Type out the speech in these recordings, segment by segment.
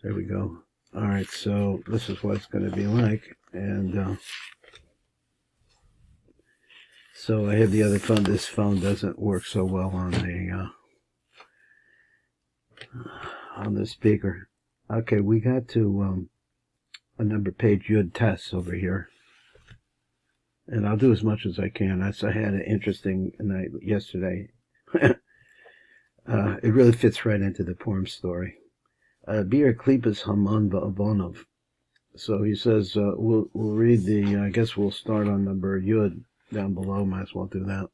There we go. All right, so this is what it's going to be like. And so I have the other phone. This phone doesn't work so well on the speaker. Okay, we got to a number page Yud test over here. And I'll do as much as I can. I had an interesting night yesterday. It really fits right into the Purim story. Bir klipas Haman va'avonov. So he says, we'll read I guess we'll start on number Yud down below. Might as well do that.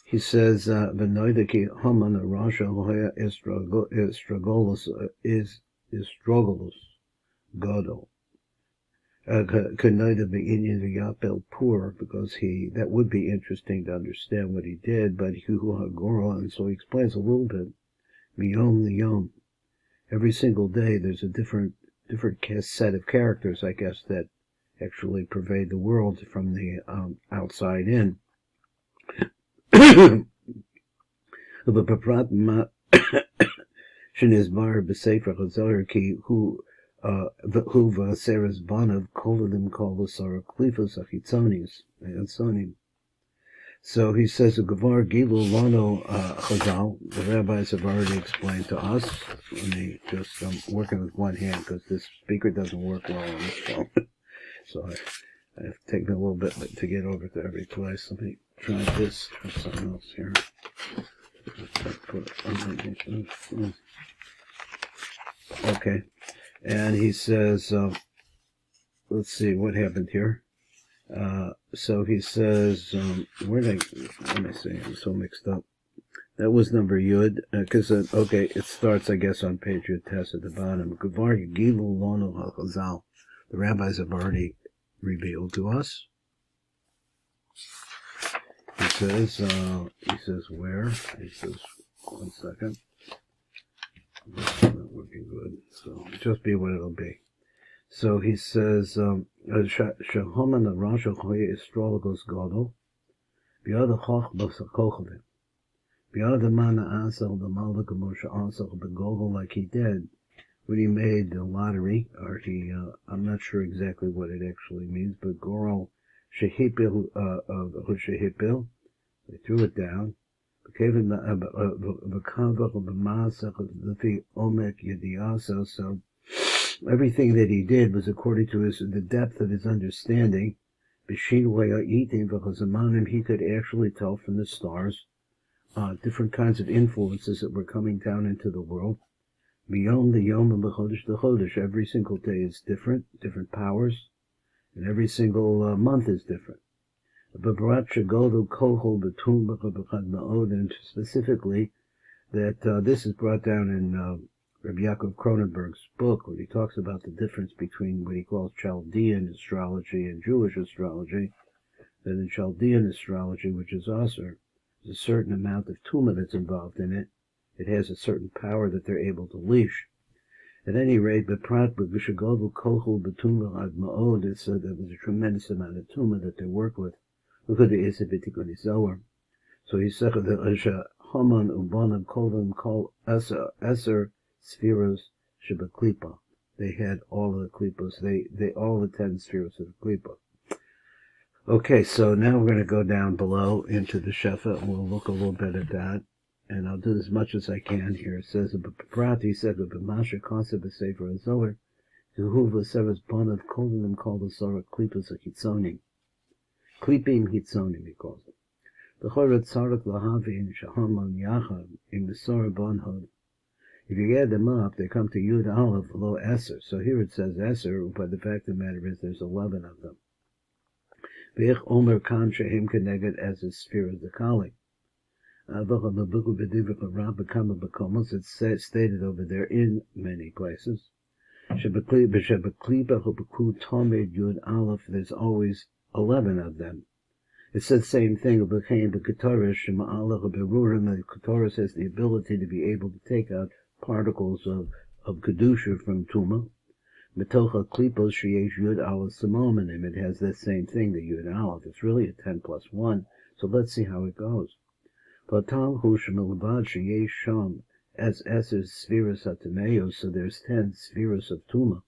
He says, V'noidaki Haman Rasha Hoya Estragolus Godel. Kanoida beginning the Yapel Pur, because that would be interesting to understand what he did, but Hu Hagora, and so he explains a little bit. Miyom Liyom. Every single day there's a different set of characters, I guess, that actually pervade the world from the outside in. Shenizbar b'sefer Chazar ki hu v'seres banav koladim kolasar klifos achitzonim. So he says, Gavar Gilu Lano Chazal, the rabbis have already explained to us. Let me just, I'm working with one hand because this speaker doesn't work well on this phone. So I have to take me a little bit to get over to every place. Let me try this or something else here. Okay. And he says, let's see what happened here. So he says, let me see, I'm so mixed up. That was number Yud, because, okay, it starts, I guess, on page Yud Test at the bottom. Gavar Gilu Lono HaChazal. The rabbis have already revealed to us. He says where? He says, one second. It's not working good, so just be what it'll be. So he says, Shahaman Rasha Choye Astrologos Godel, Biada Choch Basakochavim, Biada Mana Asel the Malak Moshe Asel the Gogol, like he did when he made the lottery, or I'm not sure exactly what it actually means, but Goro Shehipil, they threw it down. Kevin the Kavach of the Masach of the Omek Yediasa, so everything that he did was according to the depth of his understanding. He could actually tell from the stars different kinds of influences that were coming down into the world. Beyond the Yom and the Chodesh, every single day is different powers, and every single month is different. And specifically, that this is brought down in Rabbi Yaakov Cronenberg's book, when he talks about the difference between what he calls Chaldean astrology and Jewish astrology. That in Chaldean astrology, which is Asr, there's a certain amount of tumah that's involved in it. It has a certain power that they're able to leash. At any rate, Beprat B'Vishagodu Kohul B'Tumah Ad Ma'od, it said there was a tremendous amount of tumah that they work with. Look at the Esevitikoni Zohar. So he said that Haman Ubanam Kovim Kol Eser Spheros Shebaklipa. They had all of the klipos. They all the 10 spheros of the klipa. Okay, so now we're going to go down below into the Shefa, and we'll look a little bit at that. And I'll do as much as I can here. It says, Prati said, B'masha Kasa B'Sefer HaZohar, Zuhu V'Seres Bonav Kolim Kol V'Sora Klipas HaKitzonim. Klipim Hitzonim, he calls it. The Chorat Sarak Lahavi in Shahaman Yachad in the Sora Bonhod. If you add them up, they come to Yud Aleph Lo Eser. So here it says Eser, but the fact of the matter is there's 11 of them. V'ich Omer Kan Shehem Keneged as a sphere of the Kali. It's stated over there in many places. There's always 11 of them. It said the same thing. The Ketores has the ability to be able to take out particles of Kedusha from Tuma. It has that same thing, the Yud Aleph. It's really a 10 plus 1. So let's see how it goes. Patam hu shemelbad sheyesh sham as Eser Spheres Hatameos, so there's 10 spheres of Tuma.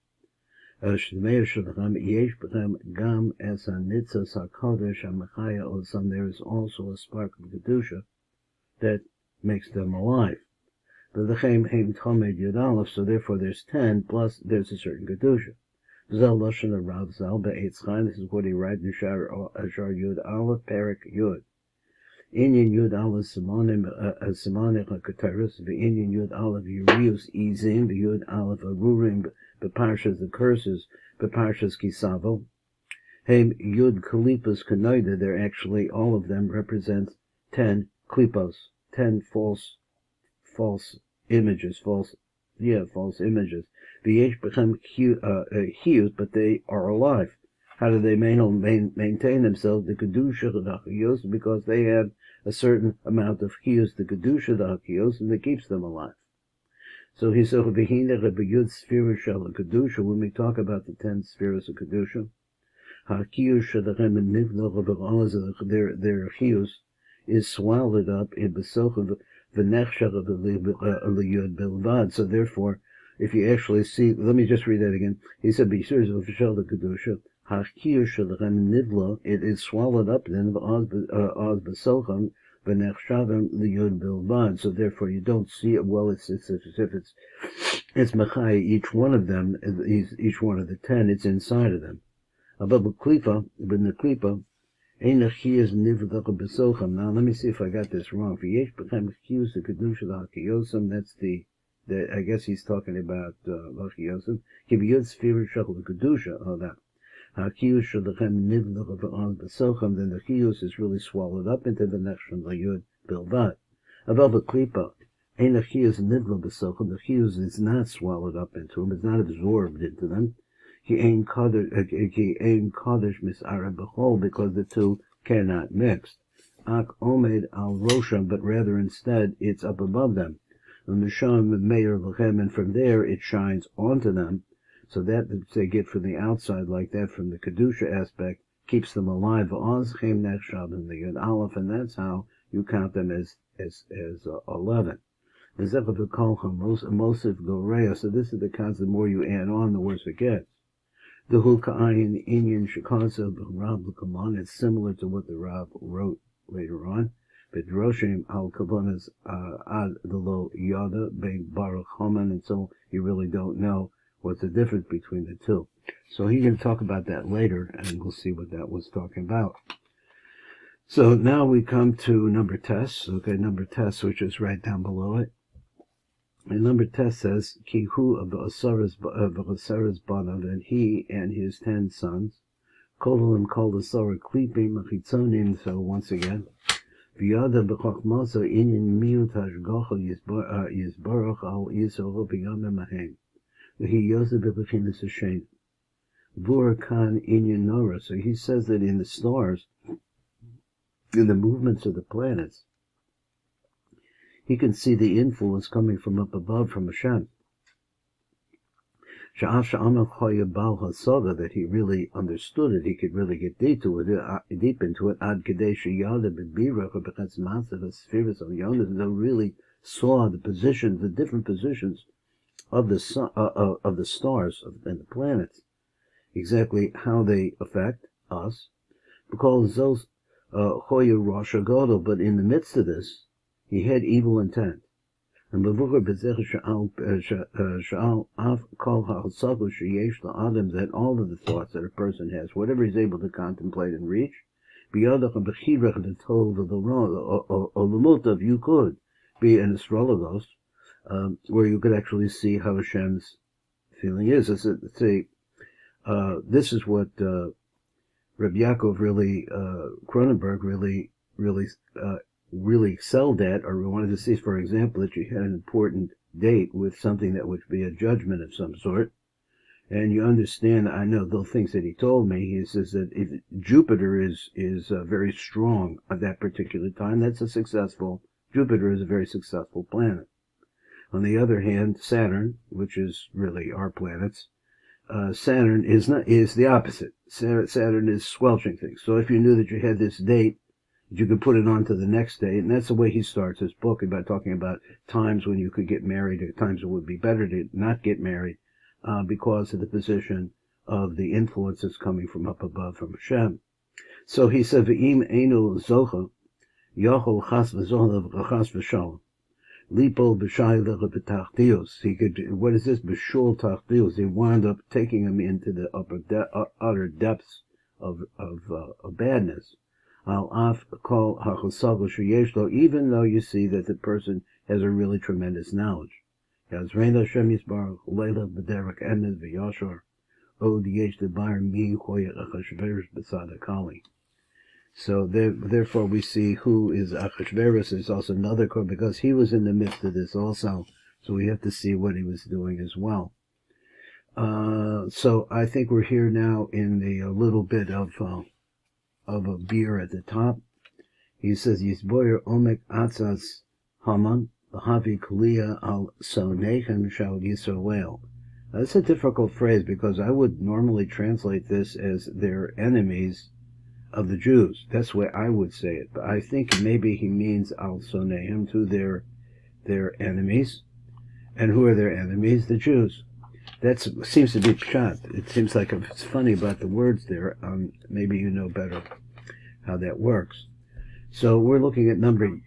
Shtameos Shalacham Yesh B'chem Gam Es HaNitzos HaKodesh HaMachaya Osam, there is also a spark of Kedusha that makes them alive. But the Chem Heim Tomed Yud Aleph, so therefore there's 10, plus there's a certain Kedusha. Zel Lashon Rav Zal Be'etz Chaim, this is what he writes in Shar Yud Aleph, Perik Yud. Inyan Yud Aleph Simonim HaKataris, V'inyan Yud Aleph Yurius Izim, V'Yud Aleph Arurim, B'Parshas the Curses, B'Parshas Kisavo. Heim Yud Kalipas Kanoida, they're actually, all of them represent 10 klipos, 10 false images, false images. V'yesh bechem hiyus, but they are alive. How do they maintain themselves? The kedusha of the hiyus, because they have a certain amount of hiyus, the kedusha of the hiyus, and that keeps them alive. So he said, v'hinech b'yud spheres shel kedusha. When we talk about the 10 spheres of kedusha, ha'hiyus shadachem nivloch b'oz, their hiyus is swallowed up in besoch v'nechshach l'yud bilvad. So therefore, if you actually see, let me just read that again. He said, "B'yisur z'v'shel the kedusha, ha'kiyur shalachem nivla." It is swallowed up then v'oz b'socham v'nechshavim l'yud bilvad. So therefore, you don't see it. Well, it's as if it's machai. Each one of them, each one of the 10, it's inside of them. Above the klipa, but the klipa. Now let me see if I got this wrong. That's the I guess he's talking about Lachiyosem. Then the Chiyus is really swallowed up into the Nechshon Layud Bilvad. Above the Klipa, the Chiyus is not swallowed up into them, it's not absorbed into them. Because the two cannot mix. Ak omed al rosham, but rather instead it's up above them. And from there it shines onto them, so that they get from the outside like that, from the Kedusha aspect, keeps them alive. And that's how you count them as 11. So this is the concept, the more you add on, the worse it gets. The Hulka'ayin Inyan Shikasa Rav Kaman, it's similar to what the Rav wrote later on. But Roshim al Kavanas ad the lo Yada bein Baruch Haman, and so you really don't know what's the difference between the two. So he's going to talk about that later, and we'll see what that was talking about. So now we come to number tests, number tests, which is right down below it. And number test says, Ki hu of the Asaras Banav, and he and his 10 sons, Kodalim called Asara Klipim Machitzonim, so once again, V'yada b'chachmasa inyan miut hashgacha yizbarach al yisrael b'yamim ahem. V'hi yosef b'bechinas Hashem. V'urakan inyan nora. So he says that in the stars, in the movements of the planets, he can see the influence coming from up above, from Hashem. That he really understood it, he could really get deep into it. Ad really saw the positions, the different positions of the stars and the planets, exactly how they affect us. Because those Hoya Rosh Hagodol, but in the midst of this, he had evil intent. And that all of the thoughts that a person has, whatever he's able to contemplate and reach, you could be an astrologos, where you could actually see how Hashem's feeling is. This is what Rabbi Yaakov Cronenberg really excelled at, or we wanted to see, for example, that you had an important date with something that would be a judgment of some sort, and you understand, I know the things that he told me, he says that if Jupiter is very strong at that particular time, Jupiter is a very successful planet. On the other hand, Saturn, which is really our planets, Saturn is the opposite. Saturn is squelching things. So if you knew that you had this date You could put it on to the next day, and that's the way he starts his book, about talking about times when you could get married, or times it would be better to not get married, because of the position of the influences coming from up above, from Hashem. So he said, "V'im einu zocha, yochol chas v'zolev chas v'shalom, lipo b'shaylecha b'tachtios." He could. What is this? B'shul tachtios. He wound up taking him into the utter depths of badness. Al-af kol ha'chosav sheyesh lo, even though you see that the person has a really tremendous knowledge. Yazrein Hashem Yisbarach leila b'derek emes v'yashor od yesh debar mi choyet Achashverosh b'tzad hakali. So therefore we see who is Achashverosh. Is also another code, because he was in the midst of this also. So we have to see what he was doing as well. So I think we're here now in the little bit of a beer at the top. He says, Yisboyer omek atzas Haman l'havi kliya al sonechem shal Yisrael. That's a difficult phrase, because I would normally translate this as their enemies of the Jews. That's the way I would say it. But I think maybe he means al sonechem, to their enemies. And who are their enemies? The Jews. That seems to be pshat. It seems like it's funny about the words there. Maybe you know better how that works. So we're looking at number.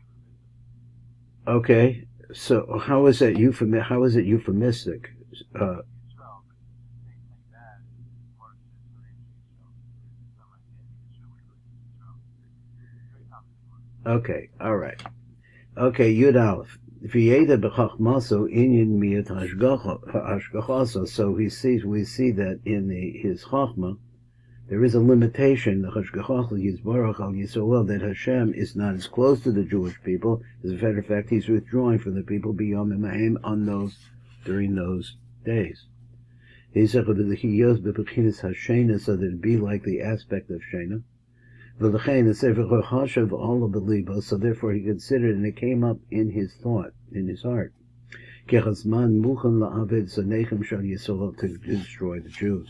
Okay. So how is that euphemistic? Okay. All right. Okay. Yud Aleph. So we see that in his Chachma, there is a limitation, that Hashem is not as close to the Jewish people. As a matter of fact, he's withdrawing from the people during those days. He said so that it be like the aspect of Shena. So therefore he considered, and it came up in his thought, in his heart, to destroy the Jews.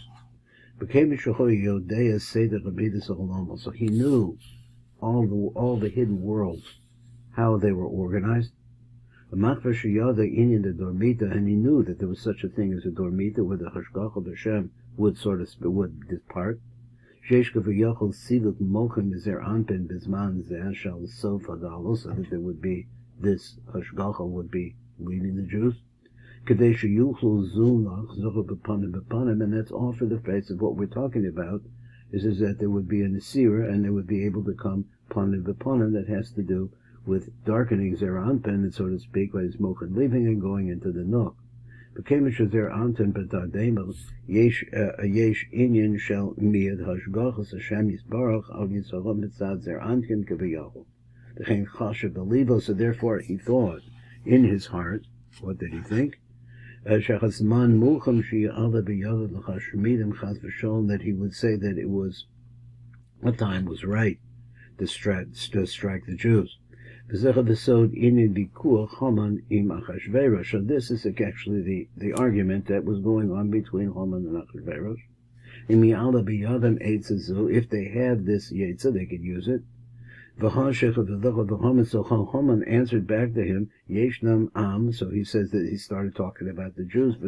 So he knew all the hidden worlds, how they were organized. And he knew that there was such a thing as a dormita, where the Hashgacha of Hashem would depart. So that there would be this Hashgacha would be leading the Jews. And that's all for the face of what we're talking about, is that there would be a Nesira, and they would be able to come panim b'panim, that has to do with darkening Zer Anpin, so to speak, by his Mochin leaving and going into the Nook. Zer Anpin b'tardema yesh inyan shel miyad hashgachas Hashem Yisbarach al Yisrael mitzad Zer Anpin k'v'yachol. V'chein chashav b'livo, so therefore he thought in his heart, what did he think? That he would say that it was, the time was right to strike the Jews. So this is actually the argument that was going on between Haman and Achashverosh. If they have this Yetza, they could use it. So Haman answered back to him, Yeshnam Am, so he says that he started talking about the Jews.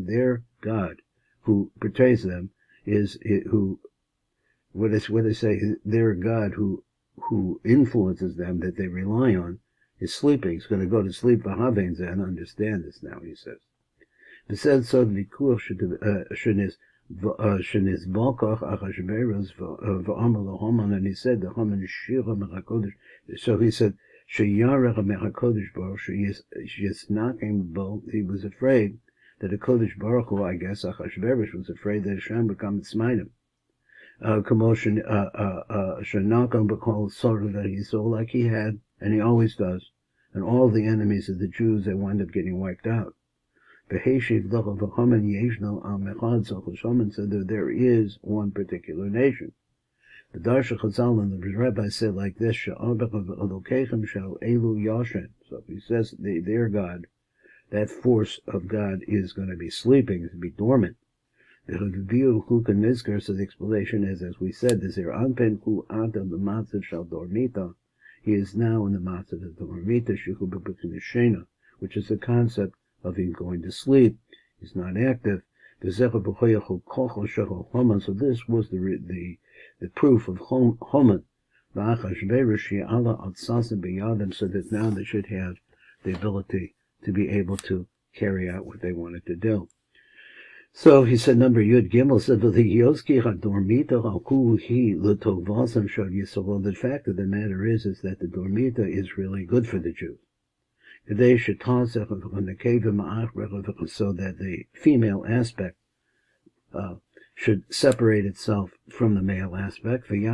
Their God, who portrays them, is who, what they say, their God who influences them, that they rely on, is sleeping. He's going to go to sleep. And understand this now, he says. It said so the Vikuch Shenis Balkach Achashverosh v'Amar Haman, and he said the Haman Shira Mechakodesh. So he said Sheyarech Mechakodesh Baruch Sheyisnakim Bo. He was afraid that the Kodesh Baruch Hu, I guess Achashverosh was afraid that Hashem would come and smite him. Commotion Shanakam B'Kol Sorah, that he saw, like he had, and he always does, and all the enemies of the Jews, they wind up getting wiped out. Haman said that there is one particular nation. The Darsha Chazal and the Rabbi said like this: So he says their God, that force of God, is going to be sleeping, is to be dormant. The review who can misker, so the explanation is, as we said, the Zir Anpen who ata the matzah shall dormita. He is now in the matzah of dormita, shehu b'b'kinishena, which is the concept of him going to sleep. He's not active. So this was the proof of Haman. So that now they should have the ability to be able to carry out what they wanted to do. So he said, number Yud Gimel said, the fact of the matter is that the Dormita is really good for the Jews. So that the female aspect should separate itself from the male aspect. And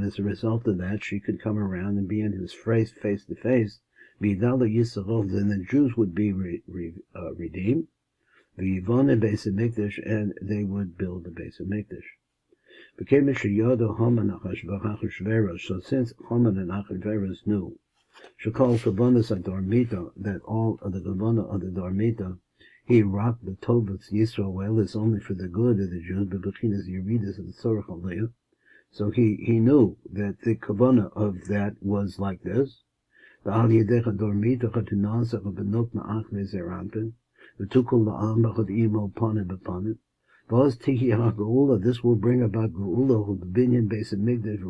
as a result of that, she could come around and be in his face to face. Then the Jews would be redeemed. The Yvonne Beis HaMikdash, and they would build the Beis HaMikdash. So since Haman and Achashverosh knew, Shekol Kavanas Adormita, that all of the Kavana of the Dormita, he rocked the Tovas Yisrael is only for the good of the Jews, but Bechinas Yeridas and Tzorach Aliyah. So he knew that the Kavana of that was like this. The Al Yedecha Dormita Chatinasa Benok Ma'ach Vezerantin. This will bring about Geula, who the Binyan Beis HaMikdash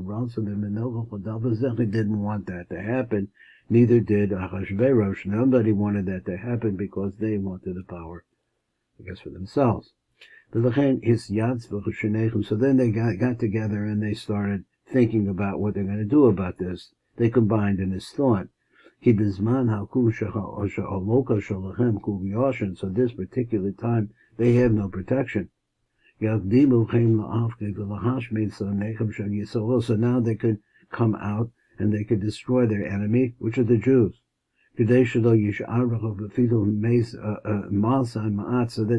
He didn't want that to happen. Neither did Achashverosh. Nobody wanted that to happen because they wanted the power, I guess, for themselves. So then they got together and they started thinking about what they're going to do about this. They combined in this thought. So this particular time, they have no protection. So now they could come out and they could destroy their enemy, which are the Jews. So that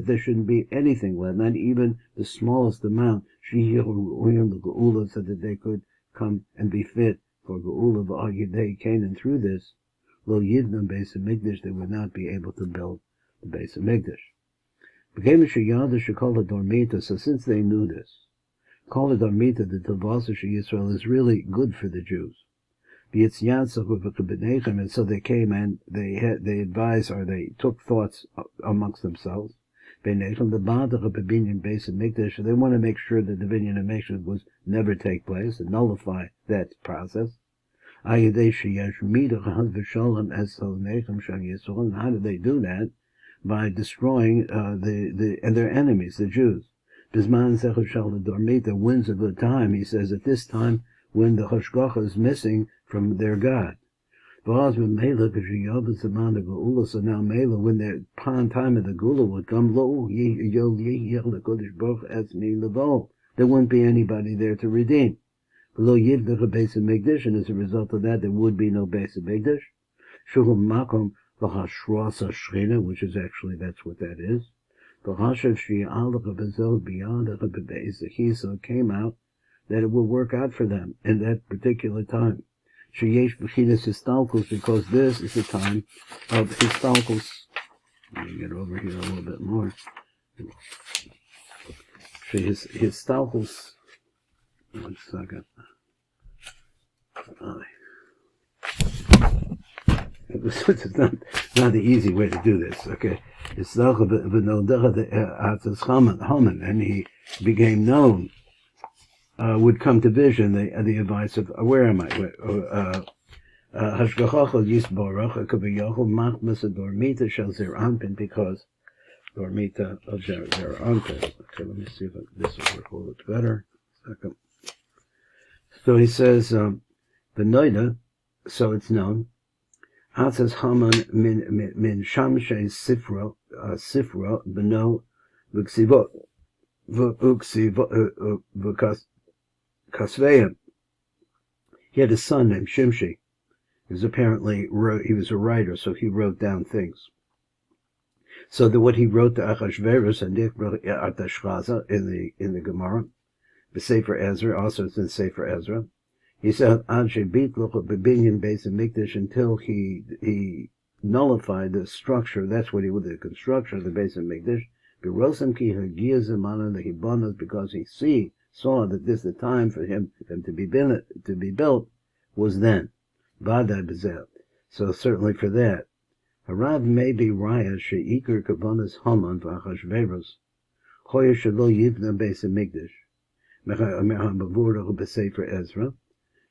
there shouldn't be anything left, not even the smallest amount, so that they could come and be fit for Geula v'Yidei Canaan through this. Lo Yidna Beis HaMikdash, they would not be able to build the Beis HaMikdash. So since they knew this, Kol Dormita, the Tavasa Yisrael, is really good for the Jews. And so they came and they advised, or they took thoughts amongst themselves. They want to make sure that the Binyan HaMikdash was never take place and nullify that process. And how do they do that? By destroying their enemies, the Jews. Bisman Zechashal Dormita wins a good time. He says at this time when the Hashgacha is missing from their God. So now Mela, when the time of the Gula would come, there wouldn't be anybody there to redeem. Below Yivdach a Beis HaMikdash, and as a result of that, there would be no Beis HaMikdash. Shuhum Makom v'Hashrosa Shchina, which is actually, that's what that is. V'Hashav Shri'alach Bezel B'Yadach Beis HaKi, so it came out that it will work out for them in that particular time. Sheyesh B'chinas Histalkos, because this is the time of Histalkos. Let me get over here a little bit more. Histalkos. 1 second. It's not the easy way to do this, okay? It's Haman, and he became known, would come to vision, the advice of, where am I? Hashgachacha Yisborach, Akabiyahu, Machmas, Dormita, Shel Zer Anpin, because Dormita of Zer Anpin. Okay, let me see if this will work a little bit better. Second. So he says, the Noida, so it's known, Atzas Haman min Shamshe Sifra Beno V'Ksivot V'Kasveim. He had a son named Shimshi. He was a writer, so he wrote down things. So what he wrote to Achashverosh and Artashchaza in the Gemara, the Sefer Ezra, also it's in Sefer Ezra. He said, until he nullified the structure, that's what he would, the construction of the Beis HaMikdash, Birosam ki hagia zamana the hibanas, because he saw that this the time for them to be built was then. Badai bezel. So certainly for that. Harav may be raya sheikar kavanas Haman v'achashveros. Choyer shelo yivna beis hamikdash. Mehamavurah b'sefer Ezra.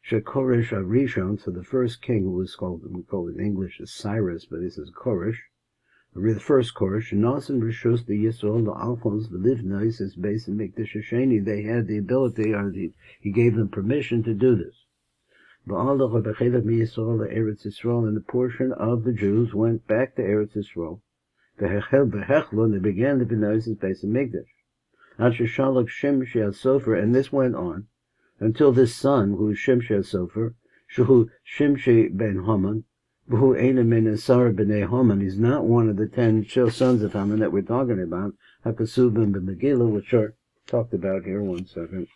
Shekoresh Arishon, so the first king who was called, we call it in English as Cyrus, but this is Koresh. The first Koresh, Nasan Rishus the Yisrael the Alphons the Livnais is based in Mikdash Hasheni. They had the ability, or he gave them permission to do this. And the portion of the Jews went back to Eretz Yisrael. They began the Benois based in Mikdash. And this went on until this son, who is Shimshei Sofer, Shehu Shimshei ben Haman, Who Eina min Asar b'nei Haman, he's not one of the 10 sons of Haman that we're talking about, Hakasubim b'Megillah, which are talked about here. One second.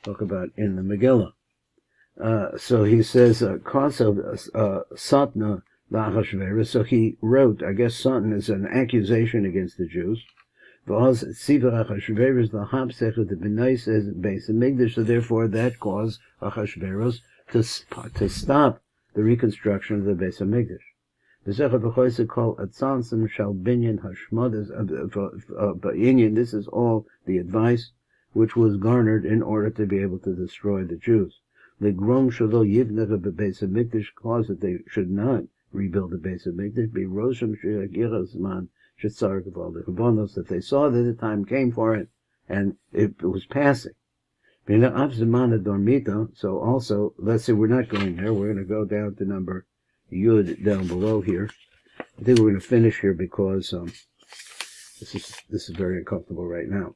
Talk about in the Megillah. So he says, Satna la'Achashverosh. So he wrote, I guess Satan is an accusation against the Jews. So therefore that caused Achashverosh to stop the reconstruction of the Beis Hamikdash. This is all the advice which was garnered in order to be able to destroy the Jews. Cause that they should not rebuild the Beis Hamikdash. That they saw that the time came for it, and it was passing. So also, let's say we're not going there, we're going to go down to number Yud down below here. I think we're going to finish here because this is very uncomfortable right now.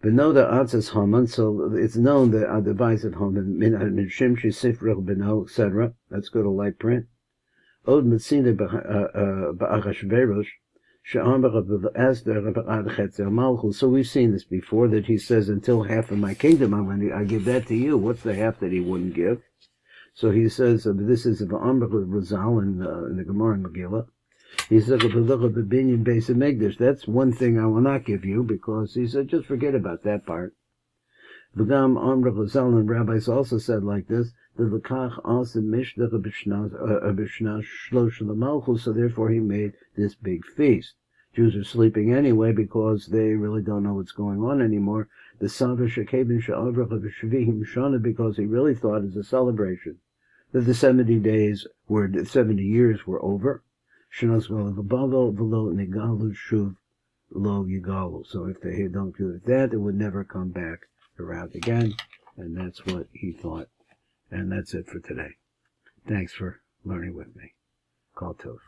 But know that Atzas Haman, so it's known that the device of Haman, min Shimshi Sifrach Beno, etc. Let's go to light print. Od Metzina Ba'achashverosh. So we've seen this before, that he says, until half of my kingdom I give that to you. What's the half that he wouldn't give? So he says, this is the Amr Razal in the Gemara and Megillah. He said, that's one thing I will not give you, because he said, just forget about that part. V'gam Amr Razal and rabbis also said like this, so therefore he made this big feast. Jews are sleeping anyway because they really don't know what's going on anymore. The because he really thought it's a celebration that the 70 years were over. So if they don't do that, it would never come back around again. And that's what he thought. And that's it for today. Thanks for learning with me. Kol Tov.